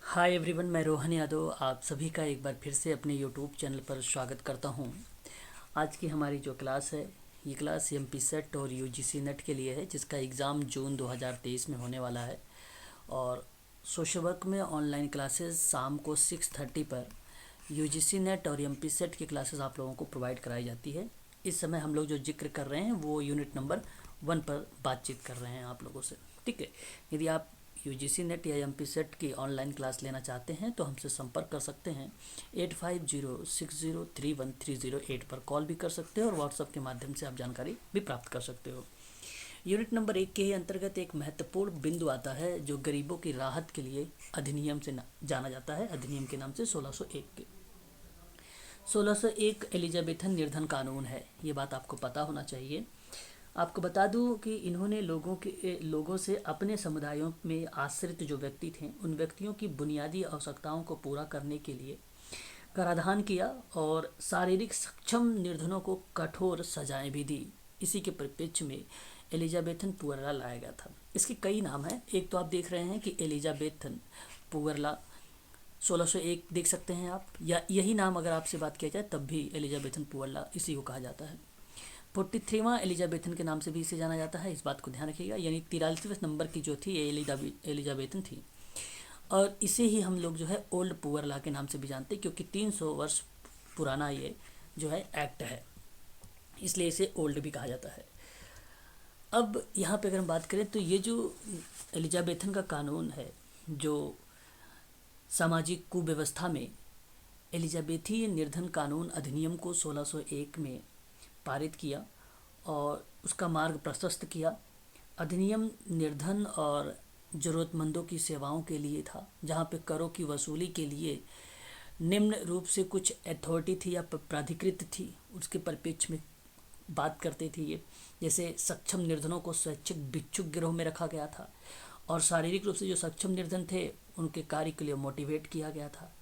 Hi everyone, मैं रोहन यादव आप सभी का एक बार फिर से अपने यूट्यूब चैनल पर स्वागत करता हूं। आज की हमारी जो क्लास है, ये क्लास एमपी सेट और यूजीसी नेट के लिए है, जिसका एग्ज़ाम जून 2023 में होने वाला है। और सोशल वर्क में ऑनलाइन क्लासेस शाम को 6:30 पर यूजीसी नेट और एमपी सेट की क्लासेस आप लोगों को प्रोवाइड कराई जाती है। इस समय हम लोग जो जिक्र कर रहे हैं वो यूनिट नंबर 1 पर बातचीत कर रहे हैं आप लोगों से। ठीक है, यदि आप यूजीसी नेट या एमपी सेट की ऑनलाइन क्लास लेना चाहते हैं तो हमसे संपर्क कर सकते हैं। 8506031308 पर कॉल भी कर सकते हो और व्हाट्सएप के माध्यम से आप जानकारी भी प्राप्त कर सकते हो। यूनिट नंबर 1 के ही अंतर्गत एक महत्वपूर्ण बिंदु आता है जो गरीबों की राहत के लिए अधिनियम से जाना जाता है, अधिनियम के नाम से 1601 के 1601 एलिजाबेथन निर्धन कानून है। ये बात आपको पता होना चाहिए। आपको बता दूं कि इन्होंने लोगों से अपने समुदायों में आश्रित जो व्यक्ति थे उन व्यक्तियों की बुनियादी आवश्यकताओं को पूरा करने के लिए कराधान किया और शारीरिक सक्षम निर्धनों को कठोर सजाएं भी दी। इसी के परिप्रेक्ष्य में एलिजाबेथन पुअरला लाया गया था। इसके कई नाम हैं। एक तो आप देख रहे हैं कि एलिजाबेथन पुअरला 1601 देख सकते हैं आप, या यही नाम अगर आपसे बात किया जाए तब भी एलिजाबेथन पुअरला इसी को कहा जाता है। 43वां एलिजाबेथन के नाम से भी इसे जाना जाता है, इस बात को ध्यान रखिएगा। यानी 43वें नंबर की जो थी ये एलिजाबेथन थी। और इसे ही हम लोग जो है ओल्ड पुअर लॉ के नाम से भी जानते हैं, क्योंकि 300 वर्ष पुराना ये जो है एक्ट है, इसलिए इसे ओल्ड भी कहा जाता है। अब यहाँ पे अगर हम बात करें तो ये जो एलिजाबेथन का कानून है, जो सामाजिक कुव्यवस्था में एलिजाबेथी निर्धन कानून अधिनियम को 1601 में पारित किया और उसका मार्ग प्रशस्त किया। अधिनियम निर्धन और ज़रूरतमंदों की सेवाओं के लिए था, जहाँ पे करों की वसूली के लिए निम्न रूप से कुछ अथॉरिटी थी या प्राधिकृत थी, उसके परिप्रेक्ष्य में बात करते थे ये। जैसे सक्षम निर्धनों को स्वैच्छिक भिक्षुक गिरोह में रखा गया था और शारीरिक रूप से जो सक्षम निर्धन थे उनके कार्य के लिए मोटिवेट किया गया था,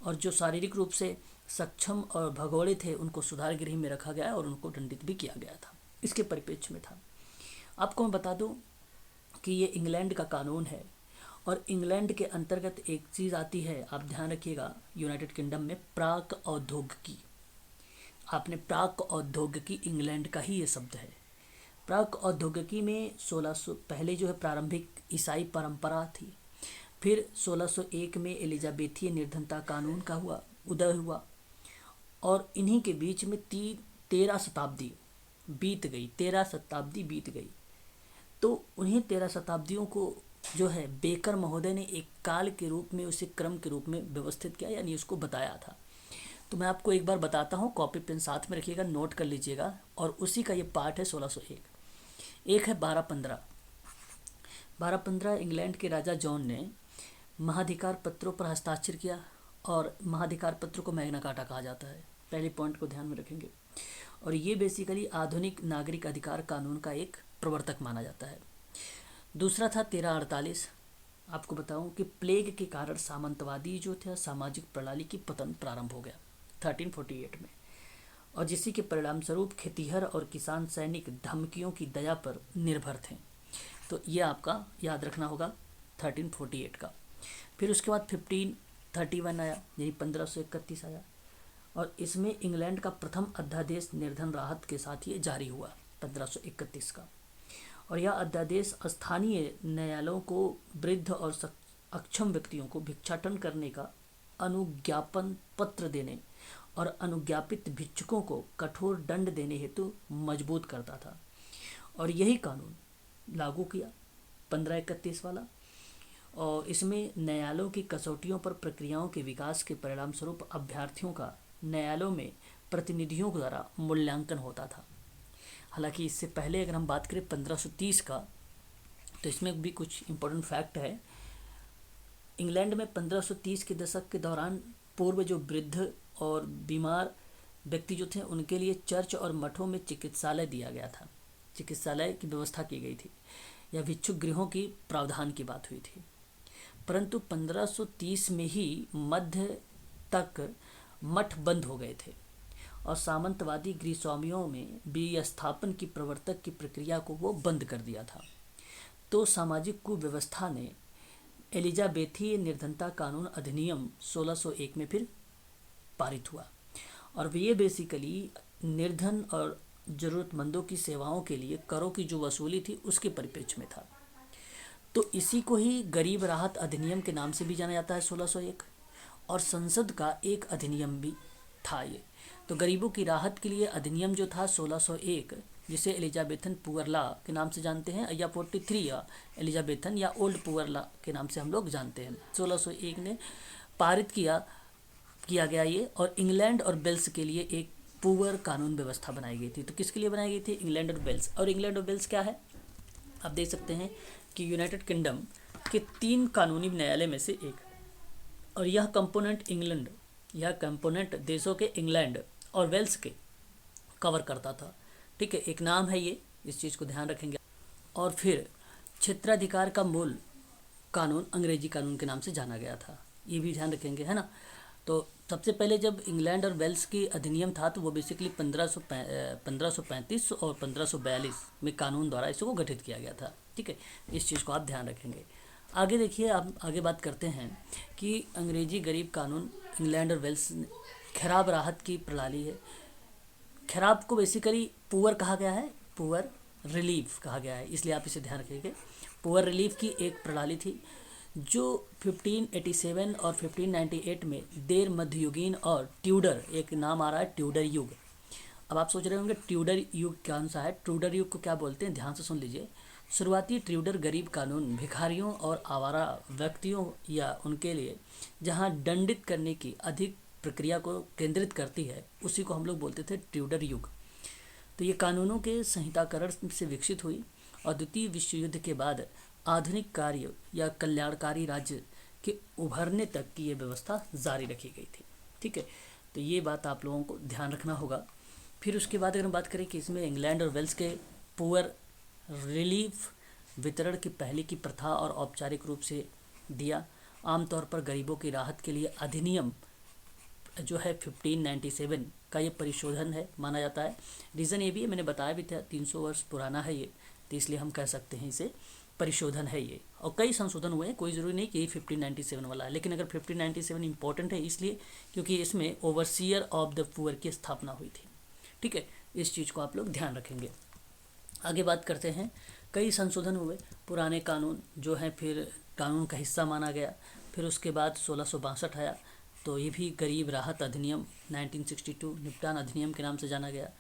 और जो शारीरिक रूप से सक्षम और भगोड़े थे उनको सुधार गृह में रखा गया और उनको दंडित भी किया गया था। इसके परिप्रेक्ष्य में था। आपको मैं बता दूं कि ये इंग्लैंड का कानून है और इंग्लैंड के अंतर्गत एक चीज़ आती है, आप ध्यान रखिएगा, यूनाइटेड किंगडम में प्राक औद्योगिकी। आपने प्राक औद्योगिकी इंग्लैंड का ही ये शब्द है। प्राक औद्योगिकी में 1600 पहले जो है प्रारंभिक ईसाई परंपरा थी। फिर 1601 में एलिजाबेथीय निर्धनता कानून का उदय हुआ और इन्हीं के बीच में 13 शताब्दी बीत गई। 13 शताब्दी बीत गई तो उन्हीं 13 शताब्दियों को जो है बेकर महोदय ने एक काल के रूप में, उसे क्रम के रूप में व्यवस्थित किया, यानी उसको बताया था। तो मैं आपको एक बार बताता हूँ, कॉपी पेन साथ में रखिएगा, नोट कर लीजिएगा। और उसी का ये पार्ट है 1601। एक है 1215। 1215 इंग्लैंड के राजा जॉन ने महाधिकार पत्रों पर हस्ताक्षर किया और महाधिकार पत्र को मैग्ना कार्टा कहा जाता है। पहले पॉइंट को ध्यान में रखेंगे। और ये बेसिकली आधुनिक नागरिक अधिकार कानून का एक प्रवर्तक माना जाता है। दूसरा था 1348। आपको बताऊं कि प्लेग के कारण सामंतवादी जो थे सामाजिक प्रणाली की पतन प्रारंभ हो गया 1348 में, और जिसी के परिणाम स्वरूप खेतीहर और किसान सैनिक धमकियों की दया पर निर्भर थे। तो ये आपका याद रखना होगा 1348 का। फिर उसके बाद 1531 आया, यानी 1531 आया, और इसमें इंग्लैंड का प्रथम अध्यादेश निर्धन राहत के साथ ये जारी हुआ 1531 का। और यह अध्यादेश स्थानीय न्यायालयों को वृद्ध और अक्षम व्यक्तियों को भिक्षाटन करने का अनुज्ञापन पत्र देने और अनुज्ञापित भिक्षुकों को कठोर दंड देने हेतु मजबूत करता था। और यही कानून लागू किया 1531 वाला, और इसमें न्यायालयों की कसौटियों पर प्रक्रियाओं के विकास के परिणाम स्वरूप अभ्यर्थियों का न्यायालयों में प्रतिनिधियों द्वारा मूल्यांकन होता था। हालांकि इससे पहले अगर हम बात करें 1530 का, तो इसमें भी कुछ इम्पोर्टेंट फैक्ट है। इंग्लैंड में 1530 के दशक के दौरान पूर्व जो वृद्ध और बीमार व्यक्ति जो थे उनके लिए चर्च और मठों में चिकित्सालय दिया गया था, चिकित्सालय की व्यवस्था की गई थी, या भिक्षुक गृहों की प्रावधान की बात हुई थी। परंतु 1530 में ही मध्य तक मठ बंद हो गए थे और सामंतवादी गृहस्वामियों में विस्थापन की प्रवर्तक की प्रक्रिया को वो बंद कर दिया था। तो सामाजिक कुव्यवस्था ने एलिजाबेथी निर्धनता कानून अधिनियम 1601 में फिर पारित हुआ और ये बेसिकली निर्धन और ज़रूरतमंदों की सेवाओं के लिए करों की जो वसूली थी उसके परिप्रेक्ष्य में था। तो इसी को ही गरीब राहत अधिनियम के नाम से भी जाना जाता है 1601, और संसद का एक अधिनियम भी था ये। तो गरीबों की राहत के लिए अधिनियम जो था 1601, जिसे एलिजाबेथन पुअर लॉ के नाम से जानते हैं, या 43 या एलिजाबेथन या ओल्ड पुअर लॉ के नाम से हम लोग जानते हैं, 1601 ने पारित किया गया ये। और इंग्लैंड और वेल्स के लिए एक पुअर कानून व्यवस्था बनाई गई थी। तो किसके लिए बनाई गई थी? इंग्लैंड और वेल्स। और इंग्लैंड और वेल्स क्या है? आप देख सकते हैं कि यूनाइटेड किंगडम के 3 कानूनी न्यायालय में से एक, और यह कंपोनेंट देशों के इंग्लैंड और वेल्स के कवर करता था। ठीक है, एक नाम है ये, इस चीज़ को ध्यान रखेंगे। और फिर क्षेत्राधिकार का मूल कानून अंग्रेजी कानून के नाम से जाना गया था, ये भी ध्यान रखेंगे, है ना। तो सबसे पहले जब इंग्लैंड और वेल्स की अधिनियम था तो वो बेसिकली 1535 और 1542 में कानून द्वारा इसको गठित किया गया था। ठीक है, इस चीज़ को आप ध्यान रखेंगे। आगे देखिए, आप आगे बात करते हैं कि अंग्रेजी गरीब कानून इंग्लैंड और वेल्स खराब राहत की प्रणाली है। खराब को बेसिकली पुअर कहा गया है, पुअर रिलीफ कहा गया है, इसलिए आप इसे ध्यान रखिएगा। पुअर रिलीफ की एक प्रणाली थी जो 1587 और 1598 में देर मध्ययुगीन और ट्यूडर, एक नाम आ रहा है ट्यूडर युग। अब आप सोच रहे होंगे ट्यूडर युग कौन सा है? ट्यूडर युग को क्या बोलते हैं, ध्यान से सुन लीजिए। शुरुआती ट्यूडर गरीब कानून भिखारियों और आवारा व्यक्तियों या उनके लिए जहां दंडित करने की अधिक प्रक्रिया को केंद्रित करती है, उसी को हम लोग बोलते थे ट्यूडर युग। तो ये कानूनों के संहिताकरण से विकसित हुई और द्वितीय विश्व युद्ध के बाद आधुनिक कार्य या कल्याणकारी राज्य के उभरने तक की ये व्यवस्था जारी रखी गई थी। ठीक है, तो ये बात आप लोगों को ध्यान रखना होगा। फिर उसके बाद अगर हम बात करें कि इसमें इंग्लैंड और वेल्स के पुअर रिलीफ वितरण की पहले की प्रथा और औपचारिक रूप से दिया। आमतौर पर गरीबों की राहत के लिए अधिनियम जो है 1597 का ये परिशोधन है माना जाता है। रीज़न ये भी है, मैंने बताया भी था, 300 वर्ष पुराना है ये, तो इसलिए हम कह सकते हैं इसे परिशोधन है ये। और कई संशोधन हुए हैं, कोई ज़रूरी नहीं कि ये 1597 वाला है, लेकिन अगर 1597 इम्पोर्टेंट है इसलिए क्योंकि इसमें ओवरसीयर ऑफ द पुअर की स्थापना हुई थी। ठीक है, इस चीज़ को आप लोग ध्यान रखेंगे। आगे बात करते हैं, कई संशोधन हुए, पुराने कानून जो हैं फिर कानून का हिस्सा माना गया। फिर उसके बाद 1662 आया, तो ये भी गरीब राहत अधिनियम 1962 निपटान अधिनियम के नाम से जाना गया।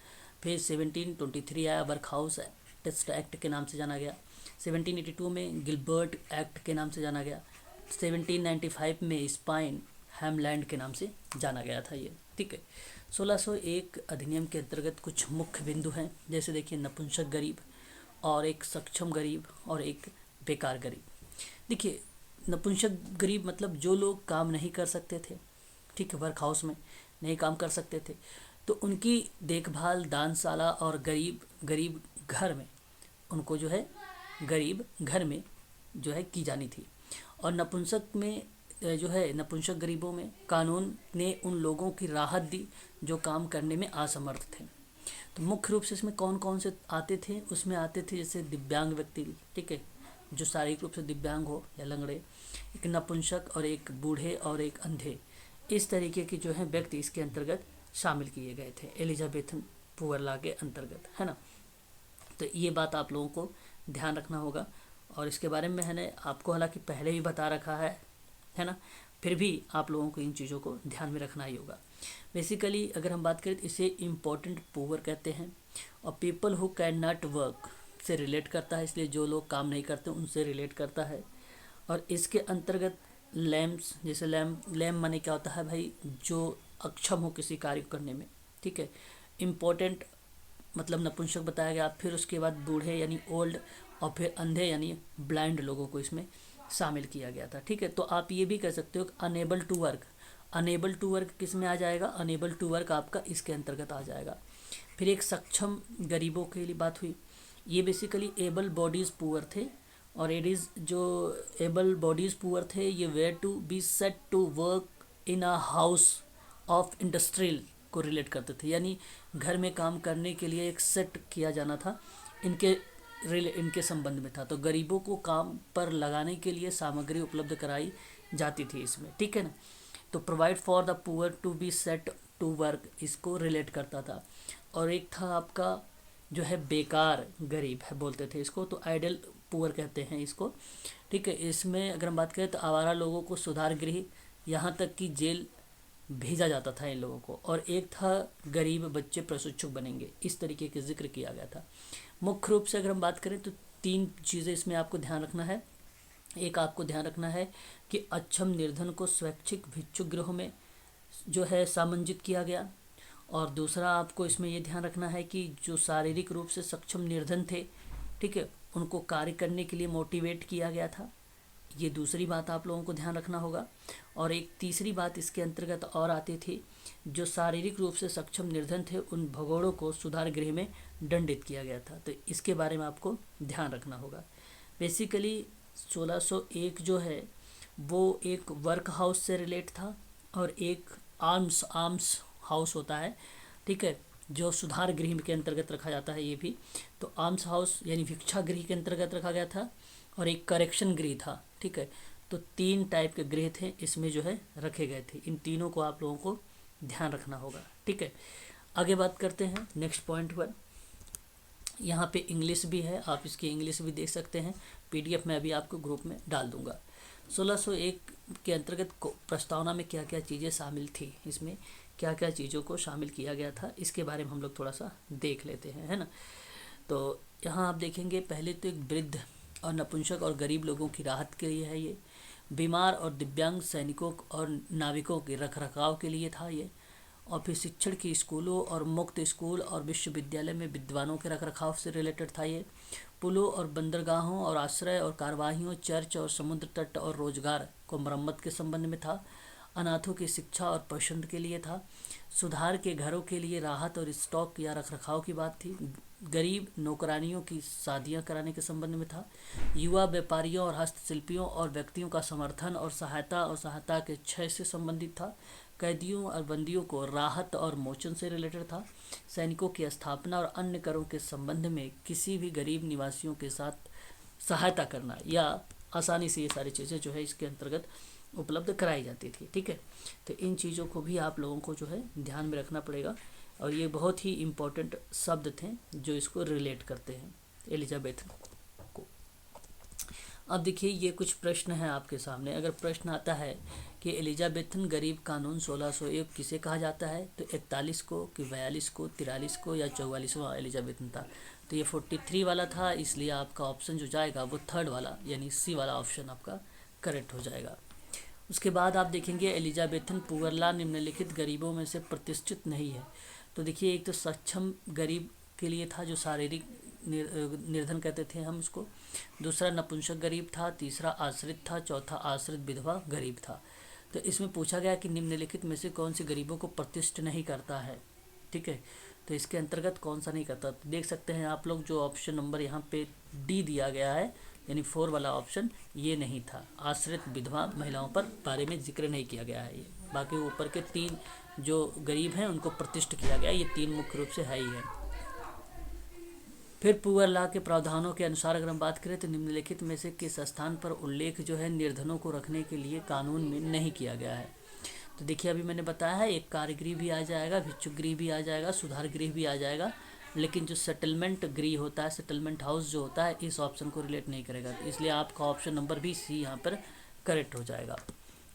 फिर 1723 आया, वर्क हाउस टेस्ट एक्ट के नाम से जाना गया। 1782 में गिलबर्ट एक्ट के नाम से जाना गया। 1795 में स्पाइन हैमलैंड के नाम से जाना गया था ये। ठीक है, 1601 अधिनियम के अंतर्गत कुछ मुख्य बिंदु हैं, जैसे देखिए नपुंसक गरीब और एक सक्षम गरीब और एक बेकार गरीब। देखिए, नपुंसक गरीब मतलब जो लोग काम नहीं कर सकते थे, ठीक है, वर्क हाउस में नहीं काम कर सकते थे, तो उनकी देखभाल दानशाला और गरीब घर में उनको जो है गरीब घर में जो है की जानी थी। और नपुंसक में जो है नपुंसक गरीबों में कानून ने उन लोगों की राहत दी जो काम करने में असमर्थ थे। तो मुख्य रूप से इसमें कौन कौन से आते थे? उसमें आते थे जैसे दिव्यांग व्यक्ति, ठीक है, जो शारीरिक रूप से दिव्यांग हो या लंगड़े, एक नपुंसक और एक बूढ़े और एक अंधे, इस तरीके के जो हैं व्यक्ति इसके अंतर्गत शामिल किए गए थे एलिजाबेथन पुअर लॉ के अंतर्गत, है ना। तो ये बात आप लोगों को ध्यान रखना होगा। और इसके बारे में मैंने आपको हालांकि पहले भी बता रखा है ना, फिर भी आप लोगों को इन चीज़ों को ध्यान में रखना ही होगा। बेसिकली अगर हम बात करें तो इसे इम्पोर्टेंट पुअर कहते हैं, और people who can not work से रिलेट करता है, इसलिए जो लोग काम नहीं करते उनसे रिलेट करता है। और इसके अंतर्गत लैम्स, जैसे लैम माने क्या होता है भाई, जो अक्षम हो किसी कार्य करने में, ठीक है। इम्पोर्टेंट मतलब नपुंसक बताया गया। फिर उसके बाद बूढ़े यानी ओल्ड, और फिर अंधे यानी ब्लाइंड लोगों को इसमें शामिल किया गया था, ठीक है। तो आप ये भी कह सकते हो कि unable to work, unable to work किस में आ जाएगा? अनेबल टू वर्क आपका इसके अंतर्गत आ जाएगा। फिर एक सक्षम गरीबों के लिए बात हुई, ये बेसिकली एबल बॉडीज़ पुअर थे, और एट इज़ जो एबल बॉडीज़ पुअर थे ये were to be set to work in a house of industrial को रिलेट करते थे, यानी घर में काम करने के लिए एक सेट किया जाना था। इनके इनके संबंध में था। तो गरीबों को काम पर लगाने के लिए सामग्री उपलब्ध कराई जाती थी इसमें, ठीक है ना। तो provide for the poor to be set to work, इसको रिलेट करता था। और एक था आपका जो है बेकार गरीब है बोलते थे इसको, तो आइडल पुअर कहते हैं इसको, ठीक है। इसमें अगर हम बात करें तो आवारा लोगों को सुधार गृह, यहाँ तक कि जेल भेजा जाता था इन लोगों को। और एक था गरीब बच्चे प्रशिक्षक बनेंगे, इस तरीके के जिक्र किया गया था। मुख्य रूप से अगर हम बात करें तो 3 चीज़ें इसमें आपको ध्यान रखना है। एक आपको ध्यान रखना है कि अक्षम निर्धन को स्वैच्छिक भिक्षुगृहों में जो है सामंजित किया गया। और दूसरा आपको इसमें ये ध्यान रखना है कि जो शारीरिक रूप से सक्षम निर्धन थे, ठीक है, उनको कार्य करने के लिए मोटिवेट किया गया था। ये दूसरी बात आप लोगों को ध्यान रखना होगा। और एक तीसरी बात इसके अंतर्गत और आती थी, जो शारीरिक रूप से सक्षम निर्धन थे उन भगोड़ों को सुधार गृह में दंडित किया गया था। तो इसके बारे में आपको ध्यान रखना होगा। बेसिकली 1601 जो है वो एक वर्क हाउस से रिलेट था और एक आर्म्स हाउस होता है, ठीक है, जो सुधार गृह के अंतर्गत रखा जाता है। ये भी तो आर्म्स हाउस यानी भिक्षा गृह के अंतर्गत रखा गया था और एक करेक्शन गृह था, ठीक है। तो 3 टाइप के गृह थे इसमें जो है रखे गए थे। इन तीनों को आप लोगों को ध्यान रखना होगा, ठीक है। आगे बात करते हैं नेक्स्ट पॉइंट पर। यहाँ पे इंग्लिश भी है, आप इसकी इंग्लिश भी देख सकते हैं, PDF में अभी आपको ग्रुप में डाल दूंगा। 1601 के अंतर्गत प्रस्तावना में क्या क्या चीज़ें शामिल थी, इसमें क्या क्या चीज़ों को शामिल किया गया था, इसके बारे में हम लोग थोड़ा सा देख लेते हैं, है ना। तो यहाँ आप देखेंगे पहले तो एक वृद्ध और नपुंसक और गरीब लोगों की राहत के लिए है ये। बीमार और दिव्यांग सैनिकों और नाविकों के रखरखाव के लिए था ये। और फिर शिक्षण की स्कूलों और मुक्त स्कूल और विश्वविद्यालय में विद्वानों के रखरखाव से रिलेटेड था ये। पुलों और बंदरगाहों और आश्रय और कार्यवाहियों, चर्च और समुद्र तट और रोजगार को मरम्मत के संबंध में था। अनाथों की शिक्षा और पोषण के लिए था। सुधार के घरों के लिए राहत और स्टॉक या रखरखाव की बात थी। गरीब नौकरानियों की शादियां कराने के संबंध में था। युवा व्यापारियों और हस्तशिल्पियों और व्यक्तियों का समर्थन और सहायता के क्षय से संबंधित था। कैदियों और बंदियों को राहत और मोचन से रिलेटेड था। सैनिकों की स्थापना और अन्य करों के संबंध में किसी भी गरीब निवासियों के साथ सहायता करना या आसानी से ये सारी चीज़ें जो है इसके अंतर्गत उपलब्ध कराई जाती थी, ठीक है। तो इन चीज़ों को भी आप लोगों को जो है ध्यान में रखना पड़ेगा। और ये बहुत ही इम्पोर्टेंट शब्द थे जो इसको रिलेट करते हैं एलिजाबेथ को। अब देखिए ये कुछ प्रश्न हैं आपके सामने। अगर प्रश्न आता है कि एलिजाबेथन गरीब कानून 1601 किसे कहा जाता है, तो 41 को कि 42 को, 43 को या 44वां एलिजाबेथन था। तो ये 43 वाला था, इसलिए आपका ऑप्शन जो जाएगा वो 3rd वाला यानी C वाला ऑप्शन आपका करेक्ट हो जाएगा। उसके बाद आप देखेंगे एलिजाबेथन पुअर लॉ निम्नलिखित गरीबों में से प्रतिष्ठित नहीं है। तो देखिए एक तो सक्षम गरीब के लिए था जो शारीरिक निर्धन कहते थे हम उसको। दूसरा नपुंसक गरीब था। तीसरा आश्रित था। चौथा आश्रित विधवा गरीब था। तो इसमें पूछा गया कि निम्नलिखित में से कौन से गरीबों को प्रतिष्ठित नहीं करता है, ठीक है। तो इसके अंतर्गत कौन सा नहीं करता, तो देख सकते हैं आप लोग जो ऑप्शन नंबर यहाँ पे D दिया गया है यानी 4 वाला ऑप्शन ये नहीं था। आश्रित विधवा महिलाओं पर बारे में जिक्र नहीं किया गया है ये। बाकी ऊपर के 3 जो गरीब हैं उनको प्रतिष्ठित किया गया, ये 3 मुख्य रूप से है ही है। फिर पुअर लॉ के प्रावधानों के अनुसार अगर हम बात करें तो निम्नलिखित में से किस स्थान पर उल्लेख जो है निर्धनों को रखने के लिए कानून में नहीं किया गया है। तो देखिए अभी मैंने बताया है एक कार्यगृह भी आ जाएगा, भिक्षुक गृह भी आ जाएगा, सुधार गृह भी आ जाएगा, लेकिन जो सेटलमेंट गृह होता है, सेटलमेंट हाउस जो होता है, इस ऑप्शन को रिलेट नहीं करेगा। तो इसलिए आपका ऑप्शन नंबर भी C यहाँ पर करेक्ट हो जाएगा,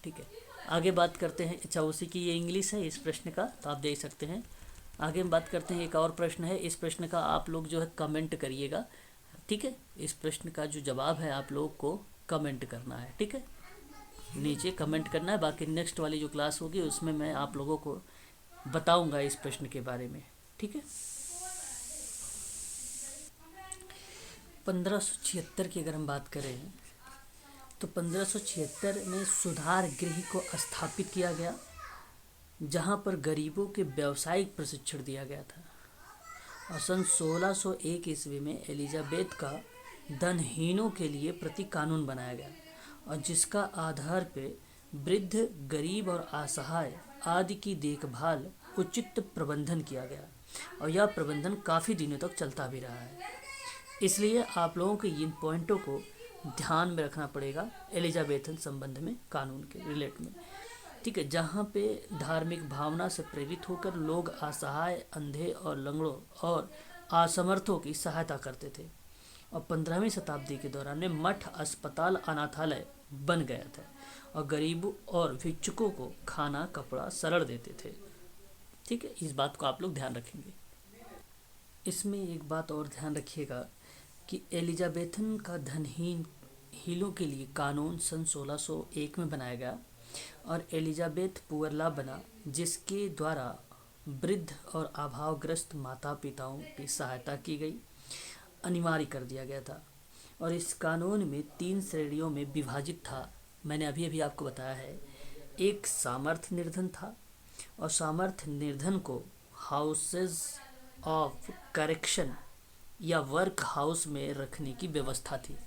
ठीक है। आगे बात करते हैं, अच्छा उसी की ये इंग्लिश है इस प्रश्न का, तो आप देख सकते हैं। आगे हम बात करते हैं, एक और प्रश्न है। इस प्रश्न का आप लोग जो है कमेंट करिएगा, ठीक है। इस प्रश्न का जो जवाब है आप लोग को कमेंट करना है, ठीक है, नीचे कमेंट करना है। बाकी नेक्स्ट वाली जो क्लास होगी उसमें मैं आप लोगों को बताऊंगा इस प्रश्न के बारे में, ठीक है। 1576 की अगर हम बात करें तो 1576 में सुधार गृह को स्थापित किया गया, जहां पर गरीबों के व्यावसायिक प्रशिक्षण दिया गया था। और सन 1601 ईस्वी में एलिजाबेथ का धनहीनों के लिए प्रति कानून बनाया गया, और जिसका आधार पे वृद्ध, गरीब और असहाय आदि की देखभाल उचित प्रबंधन किया गया, और यह प्रबंधन काफ़ी दिनों तक चलता भी रहा है। इसलिए आप लोगों को इन पॉइंटों को ध्यान में रखना पड़ेगा एलिजाबेथन संबंध में, कानून के रिलेट में। ठीक है, जहाँ पे धार्मिक भावना से प्रेरित होकर लोग असहाय, अंधे और लंगड़ों और असमर्थों की सहायता करते थे। और 15वीं शताब्दी के दौरान में मठ, अस्पताल, अनाथालय बन गया था और गरीबों और भिक्षुकों को खाना, कपड़ा, शरण देते थे। ठीक है, इस बात को आप लोग ध्यान रखेंगे। इसमें एक बात और ध्यान रखिएगा कि एलिजाबेथन का धनहीन हीलों के लिए कानून सन 1601 में बनाया गया और एलिजाबेथ पुअर लॉ बना, जिसके द्वारा वृद्ध और अभावग्रस्त माता पिताओं की सहायता की गई, अनिवार्य कर दिया गया था। और इस कानून में 3 श्रेणियों में विभाजित था। मैंने अभी अभी आपको बताया है। एक सामर्थ्य निर्धन था और सामर्थ्य निर्धन को हाउसेज ऑफ करेक्शन या वर्क हाउस में रखने की व्यवस्था थी।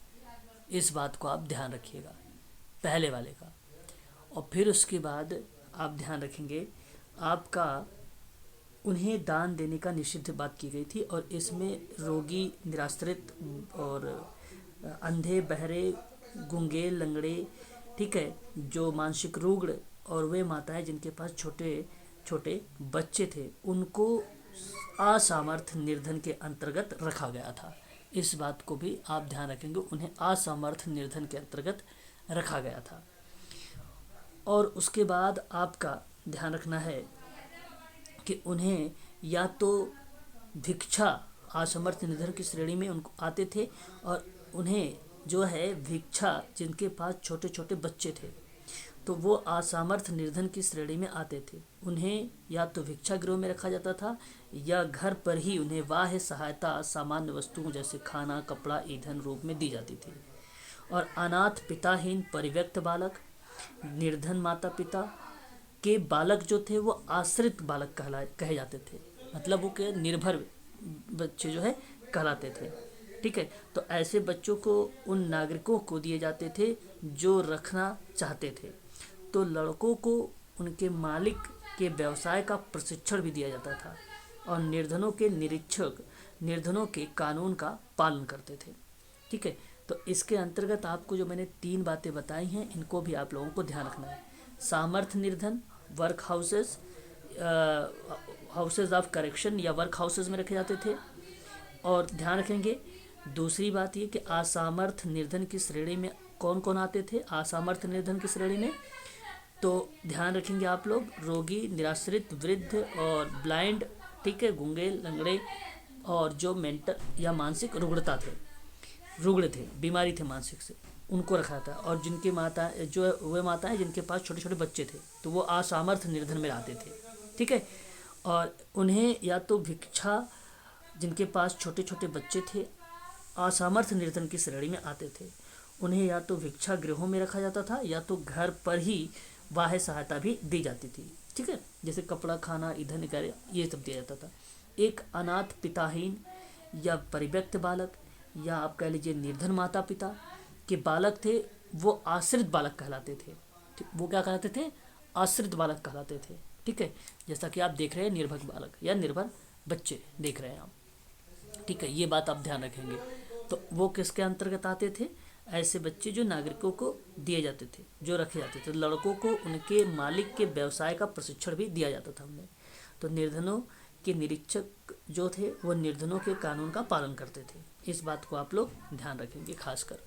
इस बात को आप ध्यान रखिएगा, पहले वाले का। और फिर उसके बाद आप ध्यान रखेंगे आपका उन्हें दान देने का निषिद्ध बात की गई थी। और इसमें रोगी, निराश्रित और अंधे, बहरे, गूंगे, लंगड़े, ठीक है, जो मानसिक रुग्ण और वे माताएं जिनके पास छोटे छोटे बच्चे थे, उनको असामर्थ्य निर्धन के अंतर्गत रखा गया था। इस बात को भी आप ध्यान रखेंगे, उन्हें असामर्थ्य निर्धन के अंतर्गत रखा गया था। और उसके बाद आपका ध्यान रखना है कि उन्हें या तो भिक्षा, असमर्थ निर्धन की श्रेणी में उनको आते थे, और उन्हें जो है भिक्षा जिनके पास छोटे छोटे बच्चे थे तो वो असामर्थ निर्धन की श्रेणी में आते थे। उन्हें या तो भिक्षा गृह में रखा जाता था या घर पर ही उन्हें बाह्य सहायता, सामान्य वस्तुओं जैसे खाना, कपड़ा, ईंधन रूप में दी जाती थी। और अनाथ, पिताहीन, परित्यक्त बालक, निर्धन माता पिता के बालक जो थे वो आश्रित बालक कहे जाते थे, मतलब वो के निर्भर बच्चे जो है कहलाते थे। ठीक है, तो ऐसे बच्चों को उन नागरिकों को दिए जाते थे जो रखना चाहते थे। तो लड़कों को उनके मालिक के व्यवसाय का प्रशिक्षण भी दिया जाता था और निर्धनों के निरीक्षक निर्धनों के कानून का पालन करते थे। ठीक है, तो इसके अंतर्गत आपको जो मैंने 3 बातें बताई हैं, इनको भी आप लोगों को ध्यान रखना है। सामर्थ्य निर्धन work houses, houses of correction या वर्क हाउसेज में रखे जाते थे। और ध्यान रखेंगे दूसरी बात ये कि असामर्थ्य निर्धन की श्रेणी में कौन कौन आते थे। असामर्थ्य निर्धन की श्रेणी में तो ध्यान रखेंगे आप लोग रोगी, निराश्रित, वृद्ध और ब्लाइंड, ठीक है, गूंगे, लंगड़े और जो मेंटल या मानसिक रुग्ण थे, बीमारी थे मानसिक से, उनको रखा था। और जिनकी माता जो वे माताएं जिनके पास छोटे छोटे बच्चे थे तो वो असामर्थ्य निर्धन में आते थे। ठीक है, और उन्हें या तो भिक्षा, जिनके पास छोटे छोटे बच्चे थे, असामर्थ्य निर्धन की श्रेणी में आते थे, उन्हें या तो भिक्षा गृहों में रखा जाता था या तो घर पर ही बाह्य सहायता भी दी जाती थी। ठीक है, जैसे कपड़ा, खाना, ईंधन वगैरह ये सब दिया जाता था। एक अनाथ, पिताहीन या परित्यक्त बालक या आप कह लीजिए निर्धन माता पिता के बालक थे, वो आश्रित बालक कहलाते थे। वो क्या कहलाते थे? आश्रित बालक कहलाते थे। ठीक है, जैसा कि आप देख रहे हैं निर्भर बालक या निर्भर बच्चे देख रहे हैं आप। ठीक है, ये बात आप ध्यान रखेंगे। तो वो किसके अंतर्गत आते थे? ऐसे बच्चे जो नागरिकों को दिए जाते थे, जो रखे जाते थे। लड़कों को उनके मालिक के व्यवसाय का प्रशिक्षण भी दिया जाता था हमने। तो निर्धनों के निरीक्षक जो थे वो निर्धनों के कानून का पालन करते थे। इस बात को आप लोग ध्यान रखेंगे खासकर।